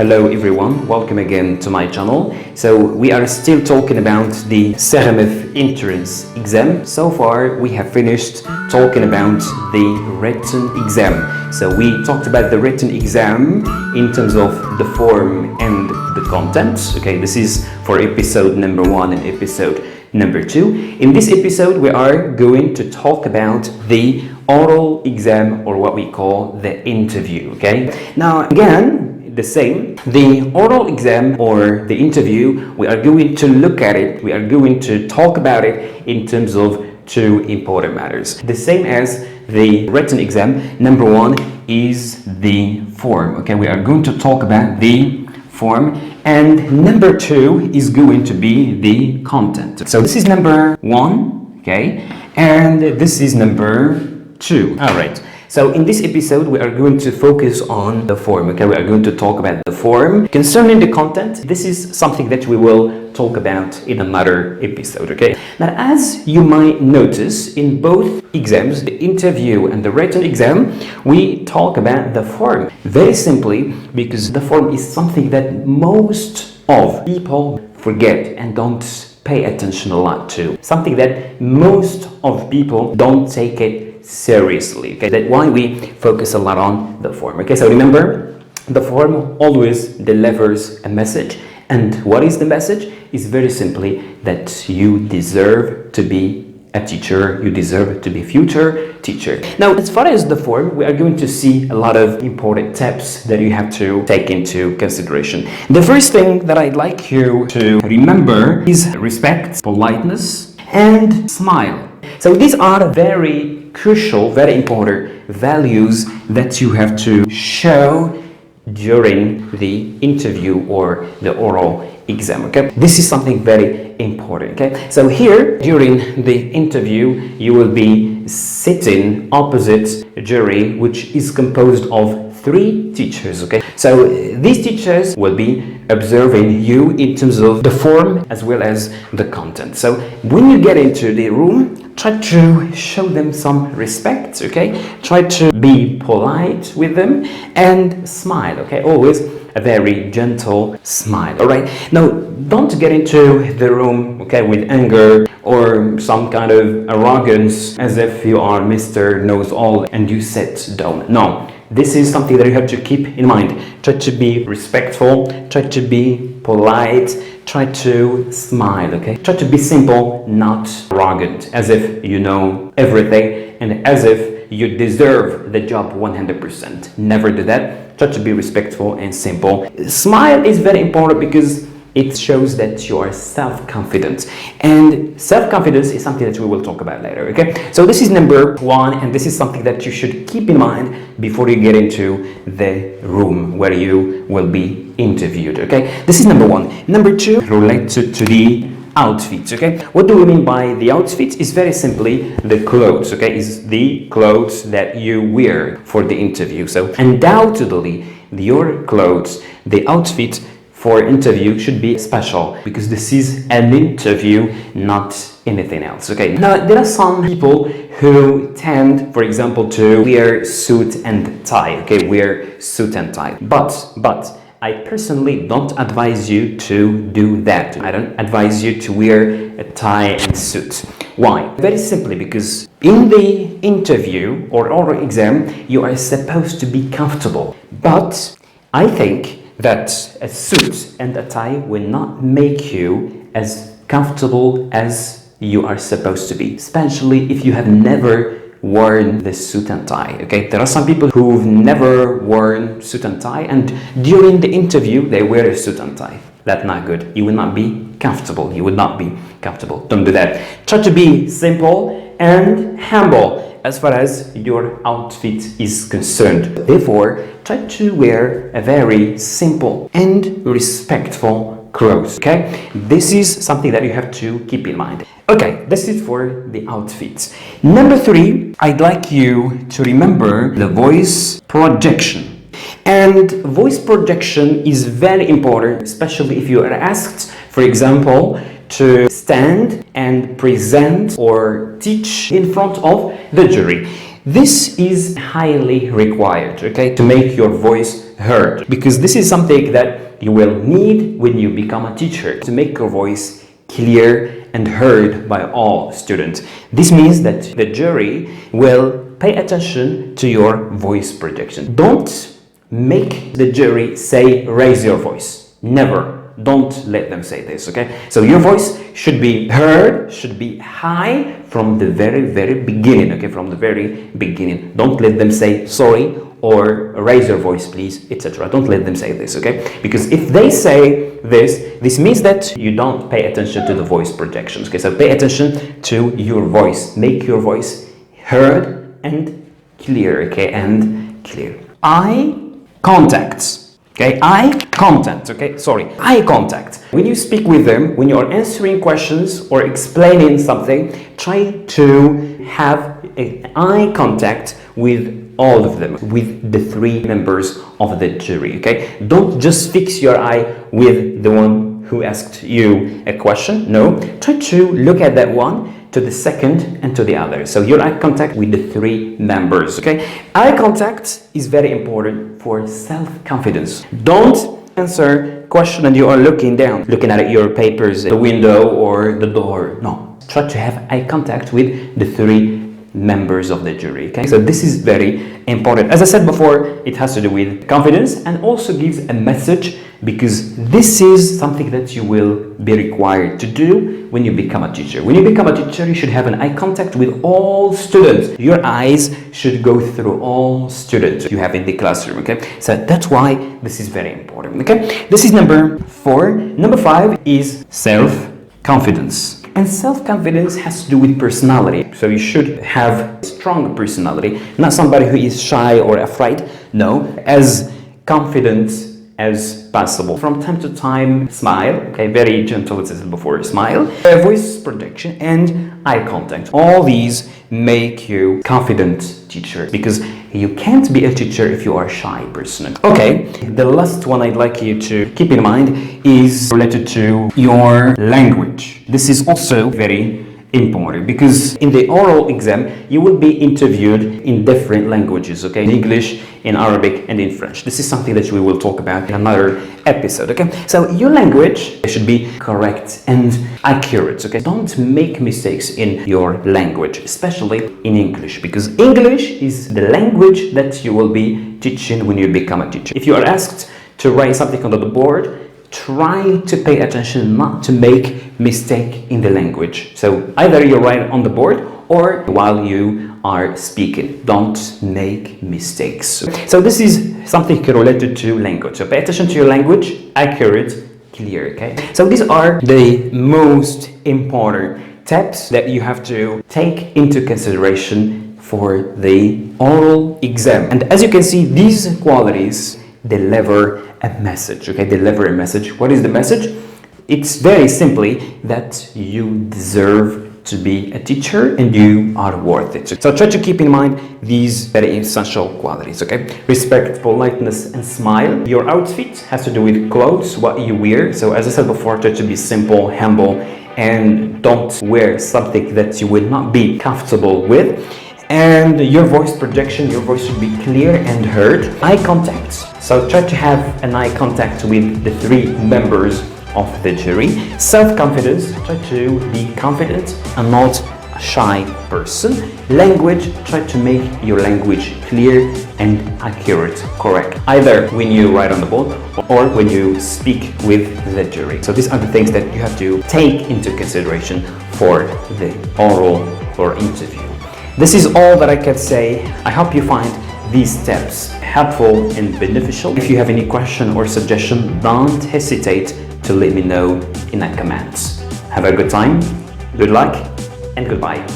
Hello everyone, welcome again to my channel. So we are still talking about the CRMEF entrance exam. So far we have finished talking about the written exam. So we talked about the written exam in terms of the form and the content. Okay, this is for episode number 1 and episode number 2. In this episode we are going to talk about the oral exam, or what we call the interview. Okay, now again, the same, the oral exam or the interview, we are going to look at it, we are going to talk about it in terms of two important matters. The same as the written exam, number 1 is the form. Okay, we are going to talk about the form, and number 2 is going to be the content. So this is number 1, okay, and this is number 2. All right. So in this episode, we are going to focus on the form. Okay, we are going to talk about the form. Concerning the content, this is something that we will talk about in another episode. Okay. Now, as you might notice, in both exams, the interview and the written exam, we talk about the form very simply because the form is something that most of people forget and don't pay attention a lot to. Something that most of people don't take it seriously. Okay, that's why we focus a lot on the form. Okay, so remember, the form always delivers a message, and what is the message? Is very simply that you deserve to be a teacher, you deserve to be a future teacher. Now, as far as the form, we are going to see a lot of important tips that you have to take into consideration. The first thing that I'd like you to remember is respect, politeness, and smile. So these are very crucial, very important values that you have to show during the interview or the oral exam. Okay, this is something very important. Okay, so here during the interview you will be sitting opposite a jury which is composed of 3 teachers. Okay, so these teachers will be observing you in terms of the form as well as the content. So when you get into the room, try to show them some respect. Okay, try to be polite with them and smile. Okay, always a very gentle smile. All right, now don't get into the room, okay, with anger or some kind of arrogance as if you are Mr. Knows-all and you sit down. No, this is something that you have to keep in mind. Try to be respectful, try to be polite, try to smile. Okay, try to be simple, not arrogant, as if you know everything and as if you deserve the job 100%. Never do that. Try to be respectful and simple. Smile is very important because it shows that you are self-confident, and self-confidence is something that we will talk about later. Okay, so this is number 1, and this is something that you should keep in mind before you get into the room where you will be interviewed. Okay, this is number 1. Number 2 related to the outfit. Okay, what do we mean by the outfit? Is very simply the clothes. Okay, is the clothes that you wear for the interview. So undoubtedly your clothes, the outfit for interview should be special because this is an interview, not anything else. Okay, now there are some people who tend, for example, to wear suit and tie. Okay, wear suit and tie, but I personally don't advise you to do that. I don't advise you to wear a tie and suit. Why? Very simply because in the interview or oral exam you are supposed to be comfortable, but I think that a suit and a tie will not make you as comfortable as you are supposed to be, especially if you have never worn the suit and tie. Okay, there are some people who've never worn suit and tie, and during the interview they wear a suit and tie. That's not good. You will not be comfortable. You will not be comfortable. Don't do that. Try to be simple and humble as far as your outfit is concerned. Therefore, try to wear a very simple and respectful clothes. Okay, this is something that you have to keep in mind. Okay, this is for the outfits. Number 3, I'd like you to remember the voice projection. And voice projection is very important, especially if you are asked, for example, to stand and present or teach in front of the jury. This is highly required, okay, to make your voice heard, because this is something that you will need when you become a teacher, to make your voice clear and heard by all students. This means that the jury will pay attention to your voice projection. Don't make the jury say raise your voice. Never. Don't let them say this, okay? So your voice should be heard, should be high from the very beginning, okay? From the very beginning. Don't let them say sorry or raise your voice, please, etc. Don't let them say this, okay? Because if they say this means that you don't pay attention to the voice projections, okay? So pay attention to your voice. Make your voice heard and clear, okay? And clear. Eye contact. Okay, eye contact, okay, sorry, eye contact. When you speak with them, when you're answering questions or explaining something, try to have an eye contact with all of them, with the three members of the jury, okay? Don't just fix your eye with the one who asked you a question. No, try to look at that one, to the second, and to the other. So your eye contact with the three members, okay? Eye contact is very important for self-confidence. Don't answer question and you are looking down, looking at your papers, the window or the door. No, try to have eye contact with the three members of the jury, okay? So this is very important. As I said before, it has to do with confidence and also gives a message, because this is something that you will be required to do when you become a teacher. When you become a teacher, you should have an eye contact with all students. Your eyes should go through all students you have in the classroom, okay? So that's why this is very important, okay? This is number 4. Number 5 is self-confidence. And self-confidence has to do with personality. So you should have a strong personality, not somebody who is shy or afraid. No, as confident as possible. From time to time, smile, okay, very gentle, as I said before, smile, voice projection, and eye contact. All these make you confident teacher, because you can't be a teacher if you are a shy person. Okay, the last one I'd like you to keep in mind is related to your language. This is also very important, because in the oral exam you will be interviewed in different languages, okay, in English, in Arabic, and in French. This is something that we will talk about in another episode, okay? So your language should be correct and accurate, okay? Don't make mistakes in your language, especially in English, because English is the language that you will be teaching when you become a teacher. If you are asked to write something on the board, try to pay attention not to make mistake in the language. So either you write on the board or while you are speaking. Don't make mistakes. So this is something related to language. So pay attention to your language, accurate, clear, okay? So these are the most important steps that you have to take into consideration for the oral exam. And as you can see, these qualities deliver a message, okay? Deliver a message. What is the message? It's very simply that you deserve to be a teacher and you are worth it. So try to keep in mind these very essential qualities, okay? Respect, politeness, and smile. Your outfit has to do with clothes, what you wear. So as I said before, try to be simple, humble, and don't wear something that you will not be comfortable with. And your voice projection, your voice should be clear and heard. Eye contact. So try to have an eye contact with the three members of the jury. Self-confidence, try to be confident and not a shy person. Language, try to make your language clear and accurate, correct, either when you write on the board or when you speak with the jury. So these are the things that you have to take into consideration for the oral or interview. This is all that I can say. I hope you find these steps helpful and beneficial. If you have any question or suggestion, don't hesitate to let me know in the comments. Have a good time, good luck, and goodbye.